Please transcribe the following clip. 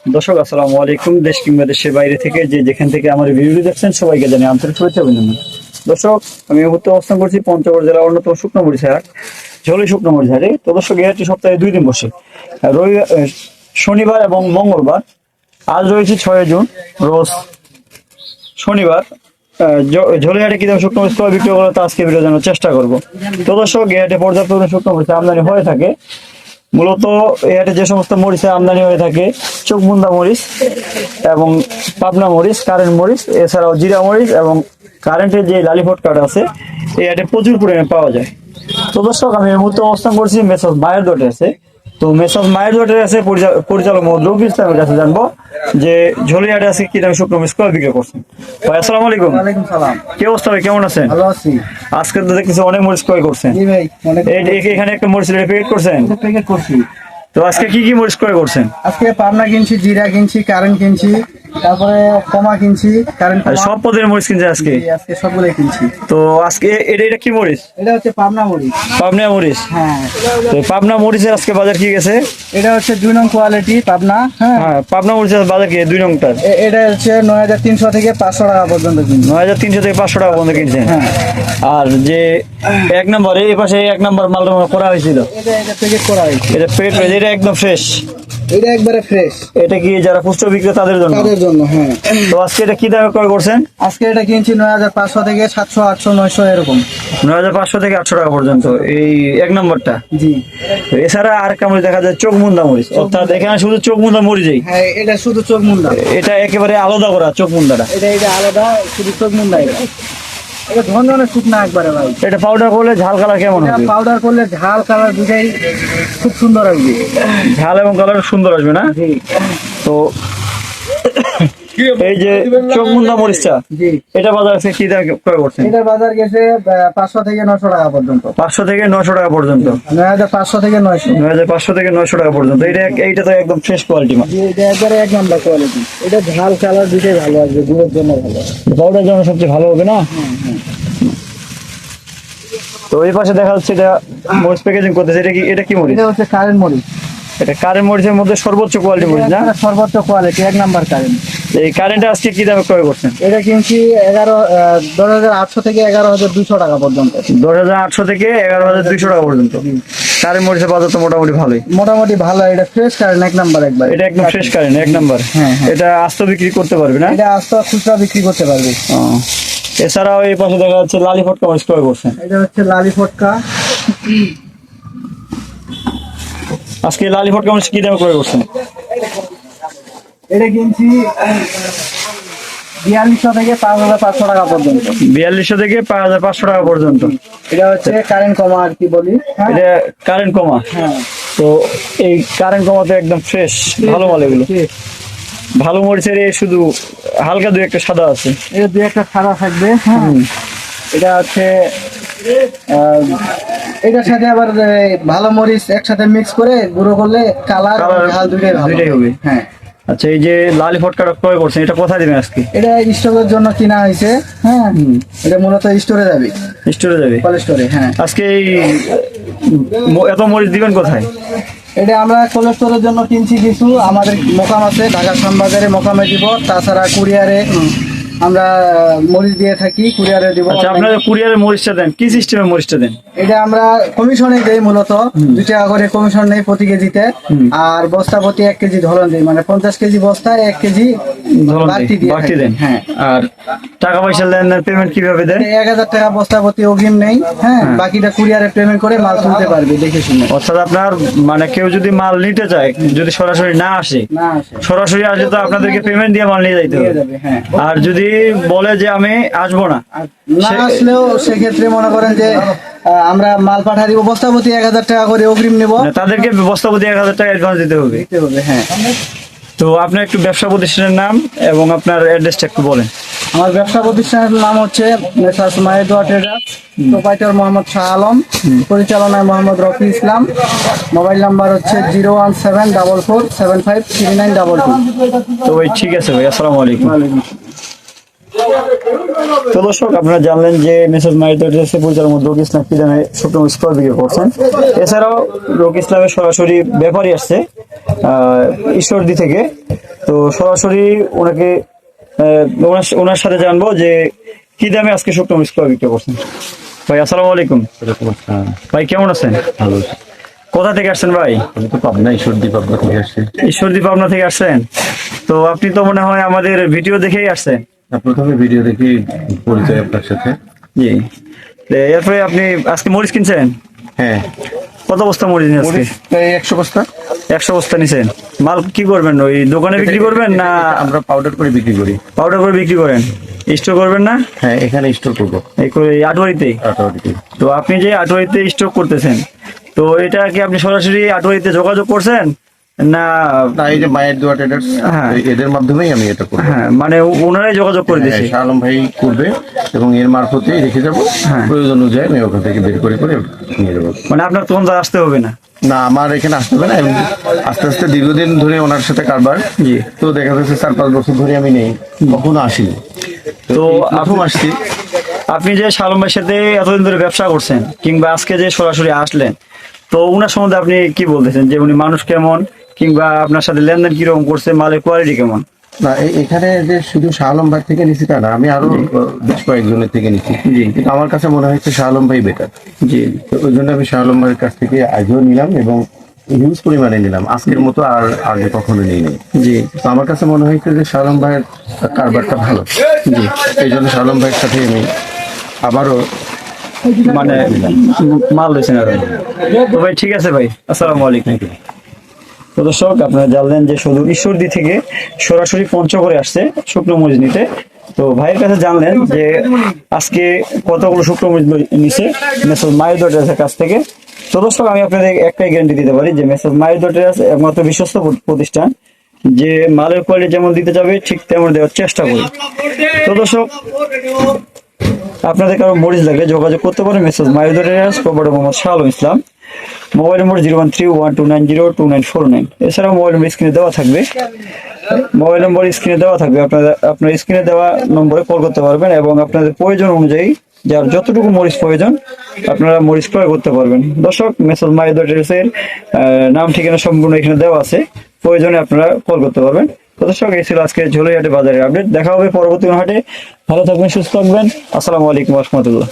দর্শক আসসালামু আলাইকুম। দেশ কিংবা দেশের বাইরে থেকে যে যেখান থেকে আমার ভিডিওটি দেখছেন সবাইকে জানাই আন্তরিক শুভেচ্ছা অভিনন্দন। দর্শক, আমি এই মুহূর্তে অবস্থান করছি পঞ্চগড় জেলার অন্যতম শুকনো মরিচ হাট, ঝোলি শুকনো মরিচ হাটে। তো দর্শক, এই হাটটি সপ্তাহে 2 দিন বসে, শনিবার এবং মঙ্গলবার। আজ রয়েছে 6 জুন, রোজ শনিবার। ঝোলিহাটে কি দাম শুকনো মরিচ ক্রয় বিক্রি করলো তা আজকে ভিডিও জানার চেষ্টা করবো। তো দর্শক, এই হাটে পর্যাপ্ত শুকনো মরিচ আমদানি হয়ে থাকে। মূলত এই হাটে যে সমস্ত মরিচের আমদানি হয়ে থাকে, চোখমুন্দা মরিচ এবং পাবনা মরিচ, কারেন্ট মরিচ, এছাড়াও জিরা মরিচ এবং কারেন্টের যে লালি ফটকাটা আছে, এই হাটে প্রচুর পরিমাণে পাওয়া যায়। তো দর্শক, আমি এই মুহূর্তে অবস্থান করছি মেসার্স মায়ের দোটে আছে। তো মেসার্স মায়ের দোটে আছে পরিচালক মোহাম্মদ রফিক ইসলামের কাছে জানবো যে ঝোলিহাটে আছে কি দামে শুকনো মরিচ ক্রয় বিক্রি করছেন। ভাই আসসালামু আলাইকুম। ওয়ালাইকুম সালাম। কি অবস্থা ভাই, কেমন আছেন? ভালো আছি। আজকে তো দেখতেছি অনেক মরিচ ক্রয় করছেন। জি ভাই, অনেক এখানে একটা মরিচ প্যাকেট করছেন। প্যাকেট করছি। তো আজকে কি কি মরিচ ক্রয় করছেন? আজকে পাবনা কিনছি, জিরা কিনছি, কারেন্ট কিনছি, তারপরে কমা কিনছি, কারেন্ট আর সব পদের মরিচ কিনছে আজকে? আজকে সবগুলোই কিনছি। তো আজকে এটা কি মরিচ? এটা হচ্ছে পাবনা মরিচ। পাবনা মরিচ। হ্যাঁ, তো পাবনা মরিচের আজকে বাজার কি গেছে? এটা হচ্ছে 2 নং কোয়ালিটি পাবনা। হ্যাঁ, হ্যাঁ, পাবনা মরিচের বাজার কি 2 নংটার? এটা হচ্ছে 9300 থেকে 500 টাকা পর্যন্ত কিনছি। 9300 থেকে 500 টাকা পর্যন্ত কিনছেন। হ্যাঁ, আর যে 1 নম্বরে এই পাশে 1 নম্বর মাল করা হয়েছিল, এটা প্যাকেট করা হয়েছে। এটা পেট হয়েছে, এটা একদম ফ্রেশ। এটা একবারে ফ্রেশ। এটা কি যারা খুচরো বিক্রেতা তাদের জন্য? তাদের জন্য। হ্যাঁ, তো আজকে এটা কি দামে ক্রয় করছেন? আজকে এটা কিনছি 9500 থেকে 700, 800, 900 এরকম। 9500 থেকে 800 টাকা পর্যন্ত এই 1 নম্বরটা। জি। তো এছাড়া আর একটা মরিচ দেখা যায় চোখমুন্দা মরিচ, অর্থাৎ এখানে শুধু চোখমুন্দা মরিচই। হ্যাঁ, এটা শুধু চোখ মুন্ডা। এটা একেবারে আলাদা করা চোখমুন্দাটা। এটা আলাদা, শুধু চোখ মুন্ডা। এটা ধরনের শুকনা একবারে ভাই। এটা পাউডার করলে ঝাল কালার কেমন হবে? পাউডার করলে ঝাল কালার দুটাই খুব সুন্দর আসবে। ঝাল এবং কালার সুন্দর আসবে না? জি। তো এই যে চোখমুন্দা মরিচটা, জি। এটা বাজার আছে কি দামে ক্রয় করছেন? এটা বাজার গেছে 500 থেকে 900 টাকা পর্যন্ত। 500 থেকে 900 টাকা পর্যন্ত। 9500 থেকে 900। 9500 থেকে 900 টাকা পর্যন্ত। এইটা তো একদম ফ্রেশ কোয়ালিটি মাল। জি, এটা একবারে 1 নাম্বার কোয়ালিটি। এটা ঝাল কালার দুটাই ভালো আসবে, গুড়ের জন্য ভালো। পাউডার জন্য সবচেয়ে ভালো হবে না? তো এই পাশে দেখা যাচ্ছে এটা মরিচ প্যাকেজিং করতেছে। এটা কি মরিচ? এটা হচ্ছে কারেন্ট মরিচ। এটা কারেন্ট মরিচের মধ্যে সর্বোচ্চ কোয়ালিটি মরিচ না? এটা সর্বোচ্চ কোয়ালিটি 1 নাম্বার কারেন্ট। এই কারেন্টটা আজকে কি দামে ক্রয় করছেন? এটা কিনছি 10800 থেকে 11200 টাকা পর্যন্ত। 10800 থেকে 11200 টাকা পর্যন্ত। কারেন্ট মরিচের বাজার তো মোটামুটি ভালোই। মোটামুটি ভালো। এটা ফ্রেশ কারেন্ট 1 নাম্বার একবার। এটা একদম ফ্রেশ কারেন্ট 1 নাম্বার। হ্যাঁ, হ্যাঁ। এটা আস্ত বিক্রি করতে পারবে না? এটা আস্তে খুচরা বিক্রি করতে পারবে। ও, এছাড়াও এই পাশে দেখা যাচ্ছে লালি ফটকা মরিচ ক্রয় করছেন। এটা হচ্ছে লালি ফটকা। আজকে লালি ফটকা মরিচ কি দামে ক্রয় করছেন? এটা কিনছি 4200 থেকে 5500 টাকা পর্যন্ত। 4200 থেকে 5500 টাকা পর্যন্ত। এটা হচ্ছে কারেন্ট কমা আর কি বলি। হ্যাঁ, এটা কারেন্ট কমা। হ্যাঁ। তো এই কারেন্ট কমা তো একদম ফ্রেশ ভালো মাল এগুলো। ভালো মরিচের শুধু হালকা 2-1টা সাদা আছে। এটা 2-1টা সাদা থাকবে। হ্যাঁ, এটা হচ্ছে এটার সাথে আবার ভালো মরিচ একসাথে মিক্স করে গুঁড়ো করলে কালার ঝাল দুটাই হবে। হ্যাঁ। আচ্ছা, এই যে লালি ফটকাটা ক্রয় করছেন, এটা কোথায় দিবেন আজকে? এটা স্টোরের জন্য কিনা হয়েছে। হ্যাঁ, এটা মূলত স্টোরে যাবে। স্টোরে যাবে? কল স্টোরে। হ্যাঁ। আজকে এই এত মরিচ দিবেন কোথায়? এটা আমরা কোল্ড স্টোরের জন্য কিনছি কিছু। আমাদের মোকাম আছে ঢাকা শ্যামবাজারে, মোকামে দিব। তাছাড়া কুরিয়ারে আমরা মরিচ দিয়ে থাকি, কুরিয়ারে দিব। আচ্ছা, আপনারা কুরিয়ারে মরিচটা দেন কি সিস্টেমে মরিচটা দেন? এটা আমরা কমিশনে দেই, মূলত 2 টাকা করে কমিশন নেই প্রতি কেজিতে। আর বস্তা প্রতি 1 কেজি ধরন দেই, মানে 50 কেজি বস্তায় 1 কেজি বাড়তি দেন। হ্যাঁ। আর টাকা পয়সা লেনদেন পেমেন্ট কিভাবে দেন? 1000 টাকা বস্তা প্রতি অগ্রিম নেই। হ্যাঁ, বাকিটা কুরিয়ারে পেমেন্ট করে মাল তুলতে পারবে দেখে শুনে। অর্থাৎ আপনার মানে কেউ যদি মাল নিতে চায়, যদি সরাসরি না আসে, সরাসরি আসলে তো আপনাদেরকে পেমেন্ট দিয়ে মাল নিয়ে যাইতে হবে। হ্যাঁ। আর যদি বলে যে আমি আসবো না, না আসলেও সেক্ষেত্রে মনে করেন যে আমরা মাল পাঠা দিব, বস্তা প্রতি 1000 টাকা করে অগ্রিম নেব। তাদেরকে বস্তা প্রতি 1000 টাকা অ্যাডভান্স দিতে হবে। হ্যাঁ। তো আপনার একটু ব্যবসা প্রতিষ্ঠানের নাম এবং আপনার অ্যাড্রেসটা একটু বলেন। আমার ব্যবসা প্রতিষ্ঠানের নাম হচ্ছে মেসার্স মায়ের দোয়া ট্রেডার্স, প্রোপাইটার মোহাম্মদ শাহ আলম, পরিচালনায় মোহাম্মদ রফি ইসলাম। মোবাইল নাম্বার হচ্ছে 01744753922। তো ভাই ঠিক আছে ভাই, আসসালামু আলাইকুম। তো দর্শক, আপনারা জানলেন যে মেসার্স মায়ের দোয়া পরিচালক রফি ইসলাম কি দামে শুকনো মরিচ ক্রয় বিক্রি করছেন। এছাড়াও রফি ইসলামের সরাসরি ব্যাপারী আসছে ঈশ্বরদী থেকে। তো সরাসরি ওনাকে ওনার সাথে জানবো যে কি দামে আজকে শুকনো মরিচ ক্রয় বিক্রি করছেন। ভাই আসসালামু আলাইকুম। ভাই কেমন আছেন? ভালো। কোথা থেকে আসছেন ভাই? আমি তো পাবনা, ঈশ্বরদী পাবনা থেকে আসছি। ঈশ্বরদী পাবনা থেকে আসছেন? তো আপনি তো মনে হয় আমাদের ভিডিও দেখেই আসছেন। প্রথমে ভিডিও দেখি পরিচয় আপনার সাথে। জি, তো এরপরে আপনি আজকে মরিচ কিনছেন? হ্যাঁ, কত বস্তা মরিচ নিয়ে আজকে? প্রায় 100 বস্তা। 100 বস্তা নিছেন। মাল কি করবেন, ওই দোকানে বিক্রি করবেন না আমরা পাউডার করে বিক্রি করি। পাউডার করে বিক্রি করেন? স্টোর করবেন না? হ্যাঁ, এখানে স্টোর করবো। এই আটোয়ারিতেই? আটাআটি। তো আপনি যে আটোয়ারিতে স্টোর করতেছেন, তো এটা কি আপনি সরাসরি আটোয়ারিতে যোগাযোগ করছেন না? না, এই যে মায়ের দোয়া ট্রেডার্স, হ্যাঁ। এদের মাধ্যমেই আমি এটা করবো। হ্যাঁ, মানে ওনারাই যোগাযোগ করে দিয়েছে। শাহ আলম ভাই করবে এবং এর মারফতে রেখে যাবো। হ্যাঁ। প্রয়োজন অনুযায়ী আমি ওখান থেকে বের করে করে নিয়ে যাবো। মানে আপনার তখন তো আসতে হবে না? না, আমার এখানে আসতে হবে না। আমি আস্তে আস্তে দীর্ঘদিন ধরে ওনার সাথে কারবার। জি। তো দেখা যাচ্ছে 4-5 বছর ধরে আমি নেই, কখনো আসিনি। তো প্রথম আসছি। আপনি যে শালম ভাইয়ের সাথে এতদিন ধরে ব্যবসা করছেন, কিংবা আজকে যে সরাসরি আসলেন, তো উনার সম্বন্ধে আপনি কি বলতেছেন, যে উনি মানুষ কেমন, কিংবা আপনার সাথে লেনদেন কিরকম করছে, মালের কোয়ালিটি কেমন? না, এখানে যে শুধু শাহ আলম ভাই থেকে নিছি তা না, আমি আরো বেশ কয়েকজনের থেকে নিছি। জি। কিন্তু আমার কাছে মনে হচ্ছে শাহ আলম ভাই বেটার। জি। তো ওই জন্য আমি শাহ আলম ভাইয়ের কাছ থেকে আগেও নিলাম এবং হিউজ পরিমাণে নিলাম। আজকের মতো আর আগে কখনো নেই নাই। জি। তো আমার কাছে মনে হয়েছে যে শাহ আলম ভাইয়ের কারবারটা ভালো। জি। এই জন্য শাহ আলম ভাইয়ের সাথে আমি আবারও মানে মাল দিয়েছেন আর। তো ভাই ঠিক আছে ভাই, আসসালামু আলাইকুম। তো দর্শক, আপনারা জানলেন যে শুধু ঈশ্বরদী থেকে সরাসরি পঞ্চগড়ে আসছে শুকনো মরিচ নিতে। তো ভাইয়ের কাছে জানলেন যে আজকে কতগুলো শুকনো মরিচ নিছে মেসেজ মাইদুয়া ট্রেডার্সের কাছ থেকে। তো দর্শক, আমি আপনাদের একটাই গ্যারান্টি দিতে পারি যে মেসেজ মাইদুয়া ট্রেডার্স একমাত্র বিশ্বস্ত প্রতিষ্ঠান, যে মালের কোয়ালিটি যেমন দিতে যাবে ঠিক তেমন দেওয়ার চেষ্টা করি। তো দর্শক, আপনাদের কারো মরিচ লাগলে যোগাযোগ করতে পারেন message Maidua traders, provider Mohammad Shah Alam Islam. Mobile number 0131290294। এছাড়াও মোবাইল নম্বর স্ক্রিনে দেওয়া থাকবে। আপনার স্ক্রিনে দেওয়া নম্বরে কল করতে পারবেন এবং আপনাদের প্রয়োজন অনুযায়ী যার যতটুকু মরিচ প্রয়োজন আপনারা মরিচ ক্রয় করতে পারবেন। দর্শক, মেসেজ মাইদুয়া ট্রেডার্সের নাম ঠিকানা সম্পূর্ণ এখানে দেওয়া আছে, প্রয়োজনে আপনারা কল করতে পারবেন। তো দর্শক, এই ছিল আজকে ঝোলাইহাটে বাজারের আপডেট। দেখা হবে পরবর্তী হাটে। ভালো থাকবেন, সুস্থ থাকবেন। আসসালামু আলাইকুম ওয়া রাহমাতুল্লাহ।